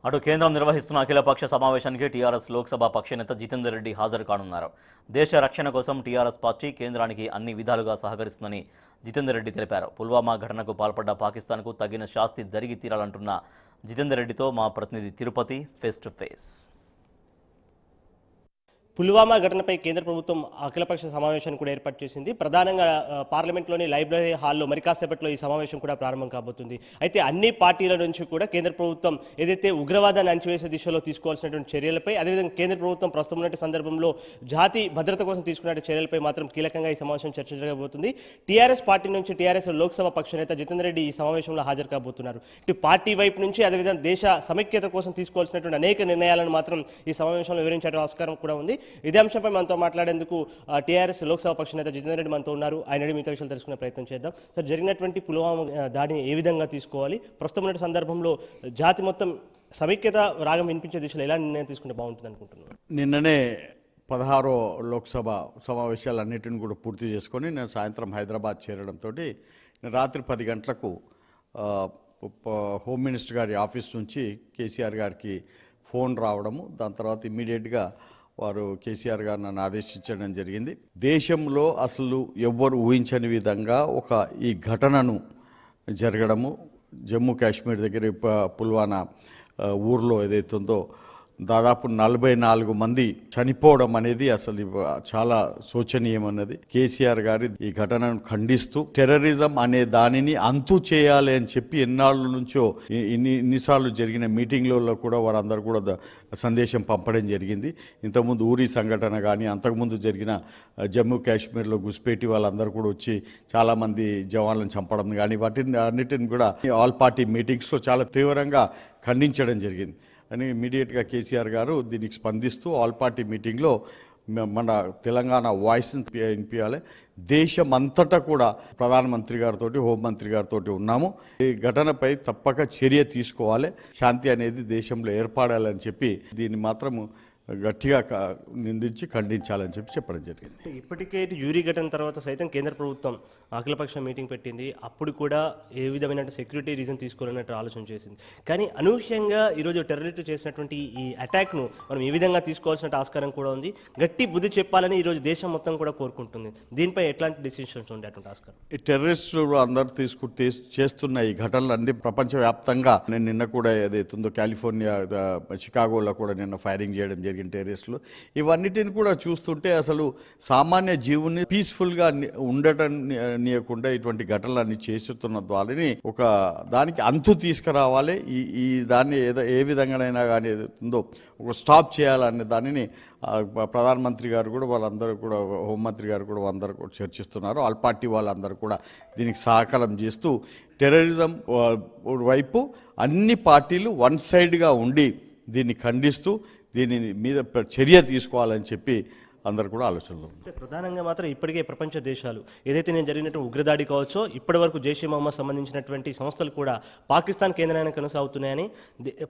అటు కేంద్రం నిర్వహిస్తున్న అఖిలపక్ష సమావేశానికి టీఆర్ఎస్ లోక్సభ పక్షనేత జితేందర్ రెడ్డి హాజరు కానున్నారు. దేశ రక్షణ కోసం టీఆర్ఎస్ పార్టీ కేంద్రానికి అన్ని విధాలుగా సహకరిస్తుందని జితేందర్ రెడ్డి తెలిపారు. పుల్వామా ఘటనకు పాల్పడ్డ పాకిస్తాన్కు తగిన శాస్తి జరిగి తీరాలంటున్న జితేందర్ రెడ్డితో మా ప్రతినిధి Tirupati face to face. Pulwama ఘటనపై కేంద్ర ప్రభుత్వం అఖిలపక్ష సమావేశాన్ని కూడా ఏర్పాటు చేసింది. ప్రధానంగా పార్లమెంట్లోని లైబ్రరీ హాల్లో మరి కాసేపట్లో ఈ సమావేశం కూడా ప్రారంభం కాబోతుంది. అయితే అన్ని పార్టీల నుంచి కూడా కేంద్ర ప్రభుత్వం ఏదైతే ఉగ్రవాదాన్ని అణచివేసే దిశలో తీసుకోవాల్సినటువంటి చర్యలపై, అదేవిధంగా కేంద్ర ప్రభుత్వం ప్రస్తుతం ఉన్న సందర్భంలో జాతి భద్రత కోసం తీసుకున్న చర్యలపై మాత్రం కీలకంగా ఈ సమావేశం చర్చించబోతుంది. టీఆర్ఎస్ పార్టీ నుంచి టీఆర్ఎస్ లోక్సభ పక్ష నేత జితేందర్ రెడ్డి ఈ సమావేశంలో హాజరు కాబోతున్నారు. ఇటు పార్టీ వైపు నుంచి అదేవిధంగా దేశ సమైక్యత కోసం తీసుకోవాల్సినటువంటి అనేక నిర్ణయాలను మాత్రం ఈ సమావేశంలో వివరించే ఆస్కారం కూడా ఉంది. ఇదే అంశంపై మనతో మాట్లాడేందుకు టీఆర్ఎస్ లోక్సభ పక్ష నేత జితేందర్ రెడ్డి మనతో ఉన్నారు. ఆయన మిగతా విషయాలు తెలుసుకునే ప్రయత్నం చేద్దాం. సార్, జరిగినటువంటి పుల్వామా దాడిని ఏ విధంగా తీసుకోవాలి, ప్రస్తుతం ఉన్న సందర్భంలో జాతి మొత్తం సమైక్యత రాగం వినిపించే దిశలో ఎలా నిర్ణయం తీసుకుంటే బాగుంటుంది అనుకుంటున్నాను? నిన్ననే 16వ లోక్సభ సమావేశాలన్నింటిని కూడా పూర్తి చేసుకొని నేను సాయంత్రం హైదరాబాద్ చేరడంతో రాత్రి 10 గంటలకు హోమ్ మినిస్టర్ గారి ఆఫీస్ నుంచి కేసీఆర్ గారికి ఫోన్ రావడము, దాని తర్వాత ఇమ్మీడియట్గా వారు కేసీఆర్ గారు నన్ను ఆదేశించడం జరిగింది. దేశంలో అసలు ఎవ్వరు ఊహించని విధంగా ఈ ఘటనను జరగడము, జమ్మూ కాశ్మీర్ దగ్గర పుల్వామా ఊర్లో ఏదైతుందో దాదాపు 44 మంది చనిపోవడం అనేది అసలు చాలా శోచనీయం అన్నది. కేసీఆర్ గారి ఈ ఘటనను ఖండిస్తూ టెర్రరిజం అనే దానిని అంతు చేయాలి అని చెప్పి ఎన్నాళ్ళ నుంచో ఇన్నిసార్లు జరిగిన మీటింగ్లలో కూడా వారందరూ కూడా సందేశం పంపడం జరిగింది. ఇంతకుముందు ఊరి సంఘటన కానీ, అంతకుముందు జరిగిన జమ్మూ కాశ్మీర్లో గుస్పేటి వాళ్ళందరూ కూడా వచ్చి చాలామంది జవాన్లను చంపడం కానీ అన్నిటిని కూడా ఆల్ పార్టీ మీటింగ్స్లో చాలా తీవ్రంగా ఖండించడం జరిగింది అని ఇమీడియట్గా కేసీఆర్ గారు దీనికి స్పందిస్తూ ఆల్ పార్టీ మీటింగ్లో మన తెలంగాణ వాయిస్ని వినిపించాలి, దేశమంతటా కూడా ప్రధానమంత్రి గారితో హోంమంత్రి గారితో ఉన్నాము, ఈ ఘటనపై తప్పక చర్య తీసుకోవాలి, శాంతి అనేది దేశంలో ఏర్పడాలని చెప్పి దీన్ని మాత్రము గట్టిగా నిందించి ఖండించాలని చెప్పడం జరిగింది. ఇప్పటికే యూరి ఘటన తర్వాత సైతం కేంద్ర ప్రభుత్వం అఖిలపక్ష మీటింగ్ పెట్టింది. అప్పుడు కూడా ఏ విధమైన సెక్యూరిటీ రీజన్ తీసుకోవాలన్నట్టు ఆలోచన చేసింది. కానీ అనూహ్యంగా ఈరోజు టెర్రరిస్టులు చేసినటువంటి ఈ అటాక్ను మనం ఏ విధంగా తీసుకోవాల్సిన ఆస్కారం కూడా ఉంది. గట్టి బుద్ధి చెప్పాలని ఈరోజు దేశం మొత్తం కూడా కోరుకుంటుంది. దీనిపై ఎట్లాంటి డిసిషన్స్ ఉండేటువంటి ఆస్కారం? ఈ టెర్రరిస్టులు అందరూ చేస్తున్న ఈ ఘటనలన్నీ ప్రపంచవ్యాప్తంగా నేను నిన్న కూడా ఏదైతుందో కాలిఫోర్నియా చికాగోలో కూడా నిన్న ఫైరింగ్ చేయడం జరిగింది టెర్రరిస్టులు. ఇవన్నిటిని కూడా చూస్తుంటే అసలు సామాన్య జీవుని పీస్ఫుల్గా ఉండటనీయకుండా ఇటువంటి ఘటనలన్నీ చేస్తున్న ద్వారాని దానికి అంతు తీసుకురావాలి, ఈ దాన్ని ఏ విధంగానైనా కానీ ఏదైతుందో స్టాప్ చేయాలనే దానిని ప్రధానమంత్రి గారు కూడా వాళ్ళందరూ కూడా హోంమంత్రి గారు కూడా అందరూ కూడా చర్చిస్తున్నారు. ఆల్ పార్టీ వాళ్ళందరూ కూడా దీనికి సహకారం చేస్తూ టెర్రరిజం వైపు అన్ని పార్టీలు వన్ సైడ్గా ఉండి దీన్ని ఖండిస్తూ దీని మీద చర్య తీసుకోవాలని చెప్పి అందరు కూడా ఆలోచనలు. ప్రధానంగా మాత్రం ఇప్పటికే ప్రపంచ దేశాలు ఏదైతే నేను జరిగినటువంటి ఉగ్రదాడి కావచ్చో, ఇప్పటి వరకు జైషే మహమ్మద్ సంబంధించినటువంటి సంస్థలు కూడా పాకిస్తాన్ కేంద్రాన్ని కొనసాగుతున్నాయని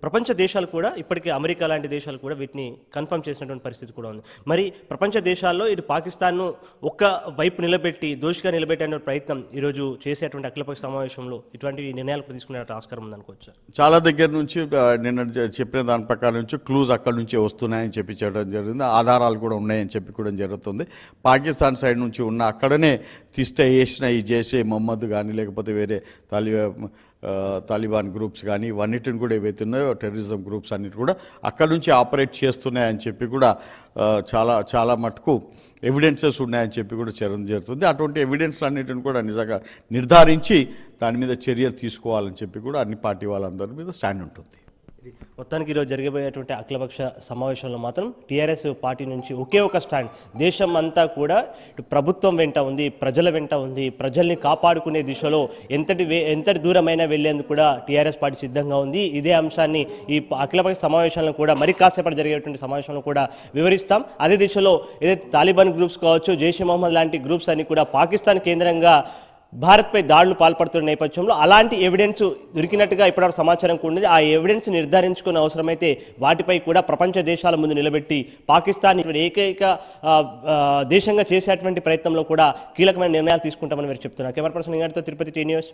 ప్రపంచ దేశాలు కూడా, ఇప్పటికే అమెరికా లాంటి దేశాలు కూడా వీటిని కన్ఫర్మ్ చేసినటువంటి పరిస్థితి కూడా ఉంది. మరి ప్రపంచ దేశాల్లో ఇటు పాకిస్తాన్ను ఒక్క వైపు నిలబెట్టి దోషిగా నిలబెట్టే ప్రయత్నం ఈరోజు చేసేటువంటి అఖిలపక్ష సమావేశంలో ఇటువంటి నిర్ణయాలు తీసుకునే ఆస్కారం ఉందనుకోవచ్చు. చాలా దగ్గర నుంచి నిన్న చెప్పిన దాని ప్రకారం నుంచి క్లూజ్ అక్కడి నుంచే వస్తున్నాయని చెప్పి చెప్పడం జరిగింది. ఆధారాలు కూడా ఉన్నాయని చెప్పి కూడా జరుగుతుంది. పాకిస్తాన్ సైడ్ నుంచి ఉన్న అక్కడనే వేసిన ఈ జైషే మహమ్మద్ కానీ లేకపోతే వేరే తాలిబాన్ గ్రూప్స్ కానీ ఇవన్నిటిని కూడా ఏవైతే ఉన్నాయో టెర్రరిజం గ్రూప్స్ అన్నిటి కూడా అక్కడ నుంచి ఆపరేట్ చేస్తున్నాయని చెప్పి కూడా చాలా మటుకు ఎవిడెన్సెస్ ఉన్నాయని చెప్పి కూడా చేయడం జరుగుతుంది. అటువంటి ఎవిడెన్స్ అన్నిటిని కూడా నిజంగా నిర్ధారించి దాని మీద చర్యలు తీసుకోవాలని చెప్పి కూడా అన్ని పార్టీ వాళ్ళందరి మీద స్టాండ్ ఉంటుంది. మొత్తానికి ఈరోజు జరగబోయేటువంటి అఖిలపక్ష సమావేశంలో మాత్రం టీఆర్ఎస్ పార్టీ నుంచి ఒకే ఒక స్టాండ్, దేశం అంతా కూడా ప్రభుత్వం వెంట ఉంది, ప్రజల వెంట ఉంది, ప్రజల్ని కాపాడుకునే దిశలో ఎంతటి దూరమైనా వెళ్లేందుకు కూడా టీఆర్ఎస్ పార్టీ సిద్ధంగా ఉంది. ఇదే అంశాన్ని ఈ అఖిలపక్ష సమావేశంలో కూడా మరి కాసేపటి జరిగేటువంటి సమావేశంలో కూడా వివరిస్తాం. అదే దిశలో ఏదైతే తాలిబాన్ గ్రూప్స్ కావచ్చు, జైషే మహమ్మద్ లాంటి గ్రూప్స్ అన్ని కూడా పాకిస్తాన్ కేంద్రంగా భారత్పై దాడులు పాల్పడుతున్న నేపథ్యంలో అలాంటి ఎవిడెన్స్ దొరికినట్టుగా ఇప్పటివరకు సమాచారం కూడా ఆ ఎవిడెన్స్ నిర్ధారించుకునే అవసరమైతే వాటిపై కూడా ప్రపంచ దేశాల ముందు నిలబెట్టి పాకిస్తాన్ ఏకైక దేశంగా చేసేటువంటి ప్రయత్నంలో కూడా కీలకమైన నిర్ణయాలు తీసుకుంటామని మీరు చెప్తున్నారు. Camera person Tirupati T news.